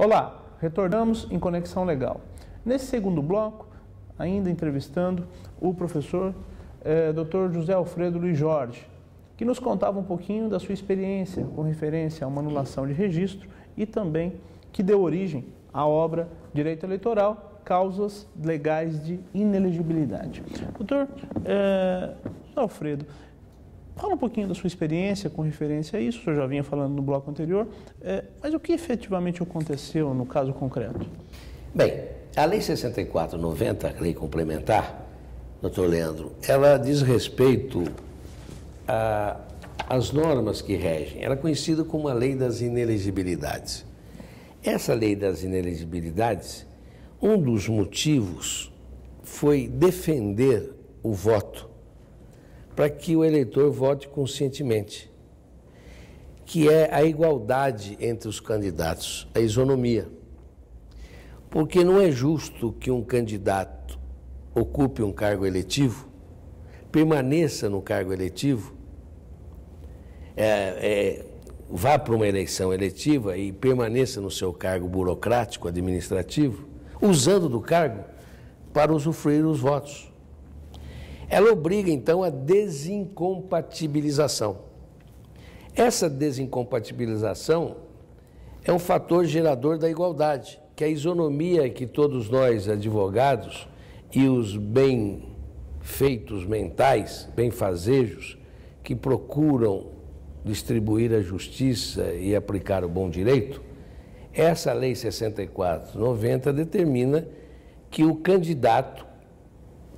Olá, retornamos em Conexão Legal. Nesse segundo bloco, ainda entrevistando o professor Dr. José Alfredo Luiz Jorge, que nos contava um pouquinho da sua experiência com referência a uma anulação de registro e também que deu origem à obra Direito Eleitoral, Causas Legais de Inelegibilidade. Doutor Alfredo, fala um pouquinho da sua experiência com referência a isso, o senhor já vinha falando no bloco anterior, mas o que efetivamente aconteceu no caso concreto? Bem, a Lei 64/90, a lei complementar, doutor Leandro, ela diz respeito às normas que regem. Ela é conhecida como a Lei das Inelegibilidades. Essa Lei das Inelegibilidades, um dos motivos foi defender o voto para que o eleitor vote conscientemente, que é a igualdade entre os candidatos, a isonomia. Porque não é justo que um candidato ocupe um cargo eletivo, permaneça no cargo eletivo, vá para uma eleição eletiva e permaneça no seu cargo burocrático, administrativo, usando do cargo para usufruir os votos. Ela obriga, então, a desincompatibilização. Essa desincompatibilização é um fator gerador da igualdade, que é a isonomia que todos nós, advogados, e os bem-feitos mentais, benfazejos, que procuram distribuir a justiça e aplicar o bom direito, essa Lei 64/90 determina que o candidato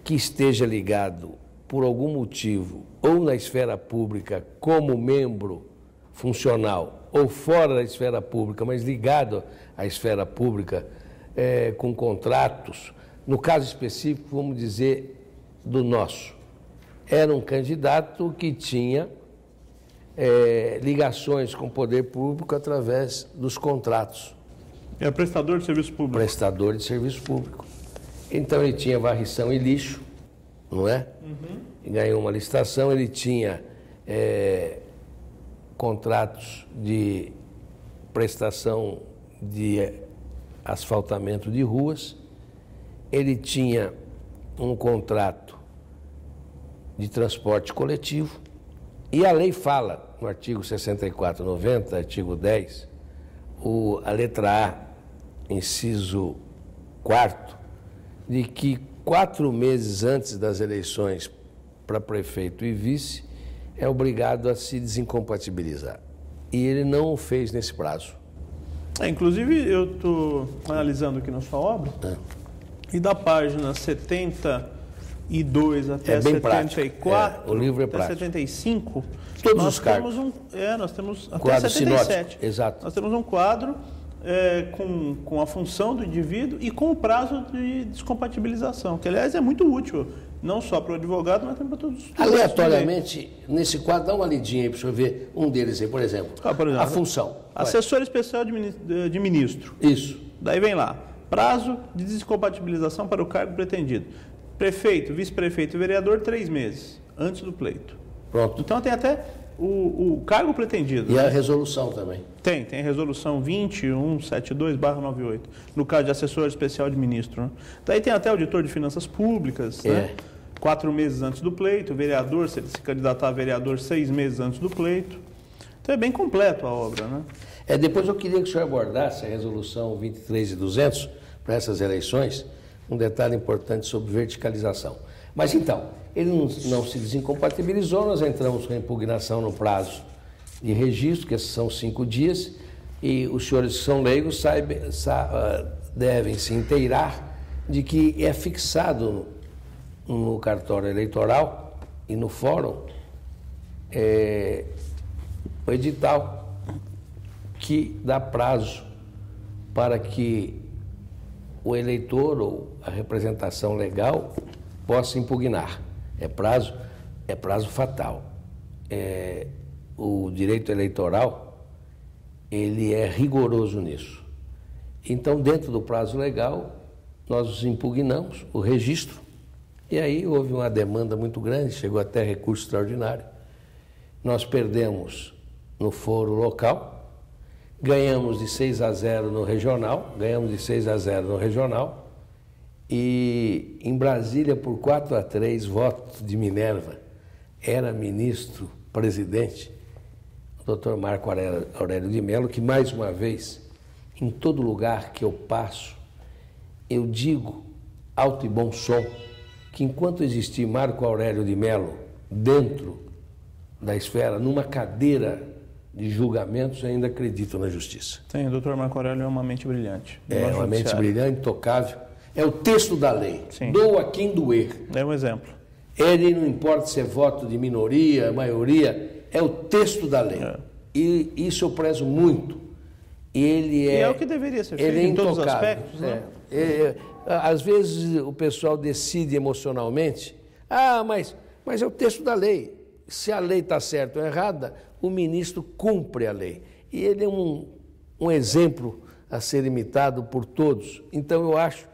que esteja ligado por algum motivo ou na esfera pública como membro funcional ou fora da esfera pública, mas ligado à esfera pública com contratos, no caso específico, vamos dizer, do nosso, era um candidato que tinha ligações com o poder público através dos contratos. É prestador de serviço público. Prestador de serviço público. Então ele tinha varrição e lixo, não é? Uhum. E ganhou uma licitação, ele tinha contratos de prestação de asfaltamento de ruas, ele tinha um contrato de transporte coletivo, e a lei fala, no artigo 64/90, artigo 10, a letra A, inciso 4º, de que 4 meses antes das eleições para prefeito e vice, é obrigado a se desincompatibilizar. E ele não o fez nesse prazo. Inclusive, eu estou analisando aqui na sua obra, e da página 72 até 74, o livro é até prático. 75, todos os cargos. Nós temos até quadro 77. Sinótico, exato. Nós temos um quadro com a função do indivíduo e com o prazo de descompatibilização, que, aliás, é muito útil, não só para o advogado, mas também para todos os estudantes. Aleatoriamente, nesse quadro, dá uma lidinha aí para o senhor ver um deles aí, por exemplo. A função. Assessor especial de ministro. Isso. Daí vem lá, prazo de descompatibilização para o cargo pretendido. Prefeito, vice-prefeito e vereador, 3 meses, antes do pleito. Pronto. Então tem até o cargo pretendido. E a resolução também. Tem a resolução 2172/98, no caso de assessor especial de ministro. Né? Daí tem até auditor de finanças públicas, né? 4 meses antes do pleito, vereador, se ele se candidatar a vereador, 6 meses antes do pleito. Então é bem completo a obra, né? Depois eu queria que o senhor abordasse a resolução 23.200 para essas eleições, um detalhe importante sobre verticalização. Mas então, ele não se desincompatibilizou, nós entramos com a impugnação no prazo de registro, que são 5 dias, e os senhores que são leigos devem se inteirar de que é fixado no cartório eleitoral e no fórum o edital que dá prazo para que o eleitor ou a representação legal possa impugnar. É prazo fatal. O direito eleitoral, ele é rigoroso nisso. Então, dentro do prazo legal, nós impugnamos o registro, e aí houve uma demanda muito grande, chegou até recurso extraordinário. Nós perdemos no foro local, ganhamos de 6-0 no regional, e em Brasília, por 4-3, voto de Minerva, era ministro-presidente, o Dr. Marco Aurélio de Mello, que mais uma vez, em todo lugar que eu passo, eu digo, alto e bom som, que enquanto existir Marco Aurélio de Mello dentro da esfera, numa cadeira de julgamentos, eu ainda acredito na justiça. Sim, o doutor Marco Aurélio é uma mente brilhante. É uma mente brilhante, intocável. É o texto da lei. Sim. Doa quem doer. É um exemplo. Ele não importa se é voto de minoria, maioria, é o texto da lei. É. E isso eu prezo muito. E é o que deveria ser feito em todos os aspectos. Né? Às vezes o pessoal decide emocionalmente, mas é o texto da lei. Se a lei está certa ou errada, o ministro cumpre a lei. E ele é um exemplo a ser imitado por todos. Então eu acho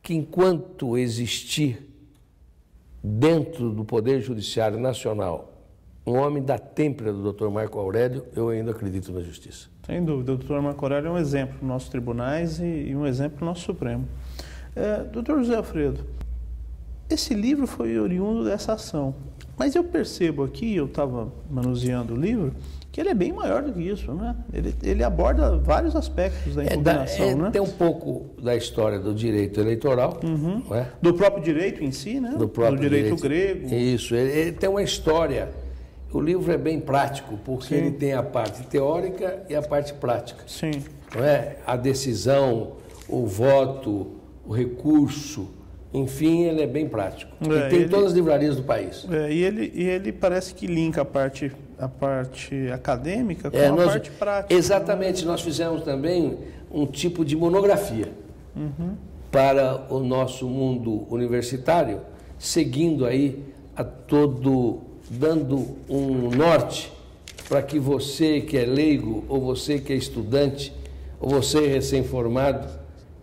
que enquanto existir dentro do Poder Judiciário Nacional um homem da têmpera do Dr. Marco Aurélio, eu ainda acredito na justiça. Sem dúvida, o Dr. Marco Aurélio é um exemplo para os nossos tribunais e um exemplo para o nosso Supremo. Dr. José Alfredo, esse livro foi oriundo dessa ação, mas eu percebo aqui, eu estava manuseando o livro, que ele é bem maior do que isso, né? Ele aborda vários aspectos da impugnação, né? Tem um pouco da história do direito eleitoral, não é? Do próprio direito em si, né? Do direito grego. Isso, ele tem uma história. O livro é bem prático, porque ele tem a parte teórica e a parte prática. Sim. Não é? A decisão, o voto, o recurso, enfim, ele é bem prático. E tem todas as livrarias do país. E ele parece que linka a parte acadêmica com a parte prática. Exatamente, nós fizemos também um tipo de monografia para o nosso mundo universitário, seguindo aí dando um norte para que você que é leigo, ou você que é estudante, ou você recém-formado,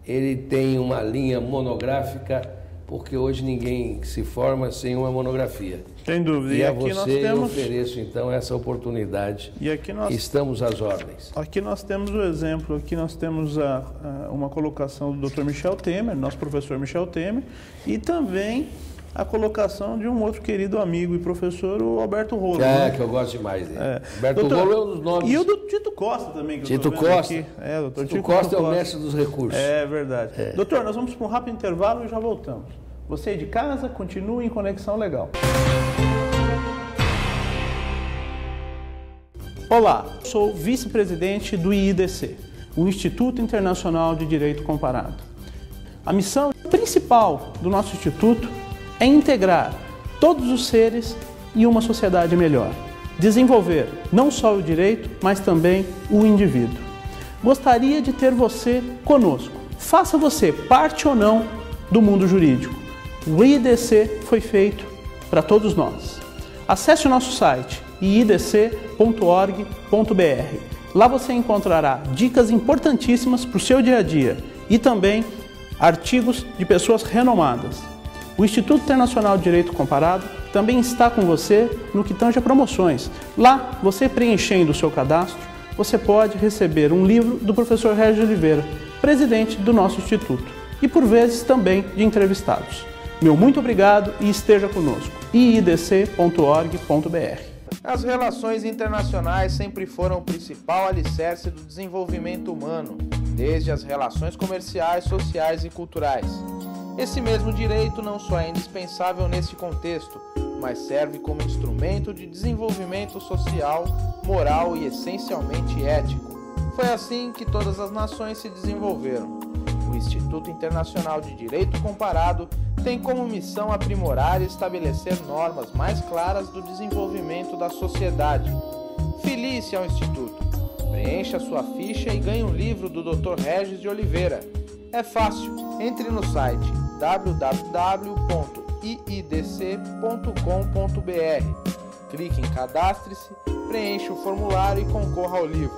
ele tem uma linha monográfica, porque hoje ninguém se forma sem uma monografia. Sem dúvida. E a você eu ofereço, então, essa oportunidade. E aqui estamos às ordens. Aqui nós temos o exemplo, aqui nós temos uma colocação do Dr. Michel Temer, nosso professor Michel Temer, e também a colocação de um outro querido amigo e professor, o Alberto Rolo. Que eu gosto demais dele. Alberto Rolo é um dos nomes. E o do Tito Costa também. Que Tito Costa. Aqui. Doutor Tito Costa é o mestre dos recursos. É verdade. Doutor, nós vamos para um rápido intervalo e já voltamos. Você aí de casa, continue em Conexão Legal. Olá, sou vice-presidente do IIDC, o Instituto Internacional de Direito Comparado. A missão principal do nosso instituto é integrar todos os seres em uma sociedade melhor, desenvolver não só o direito, mas também o indivíduo. Gostaria de ter você conosco. Faça você parte ou não do mundo jurídico. O IIDC foi feito para todos nós. Acesse o nosso site iidc.org.br. Lá você encontrará dicas importantíssimas para o seu dia a dia e também artigos de pessoas renomadas. O Instituto Internacional de Direito Comparado também está com você no que tange a promoções. Lá, você preenchendo o seu cadastro, você pode receber um livro do professor Regis de Oliveira, presidente do nosso Instituto, e por vezes também de entrevistados. Meu muito obrigado e esteja conosco. iidc.org.br. As relações internacionais sempre foram o principal alicerce do desenvolvimento humano, desde as relações comerciais, sociais e culturais. Esse mesmo direito não só é indispensável nesse contexto, mas serve como instrumento de desenvolvimento social, moral e essencialmente ético. Foi assim que todas as nações se desenvolveram. O Instituto Internacional de Direito Comparado tem como missão aprimorar e estabelecer normas mais claras do desenvolvimento da sociedade. Filie-se ao Instituto, preencha sua ficha e ganhe um livro do Dr. Regis de Oliveira. É fácil, entre no site www.iidc.com.br, clique em Cadastre-se, preencha o formulário e concorra ao livro.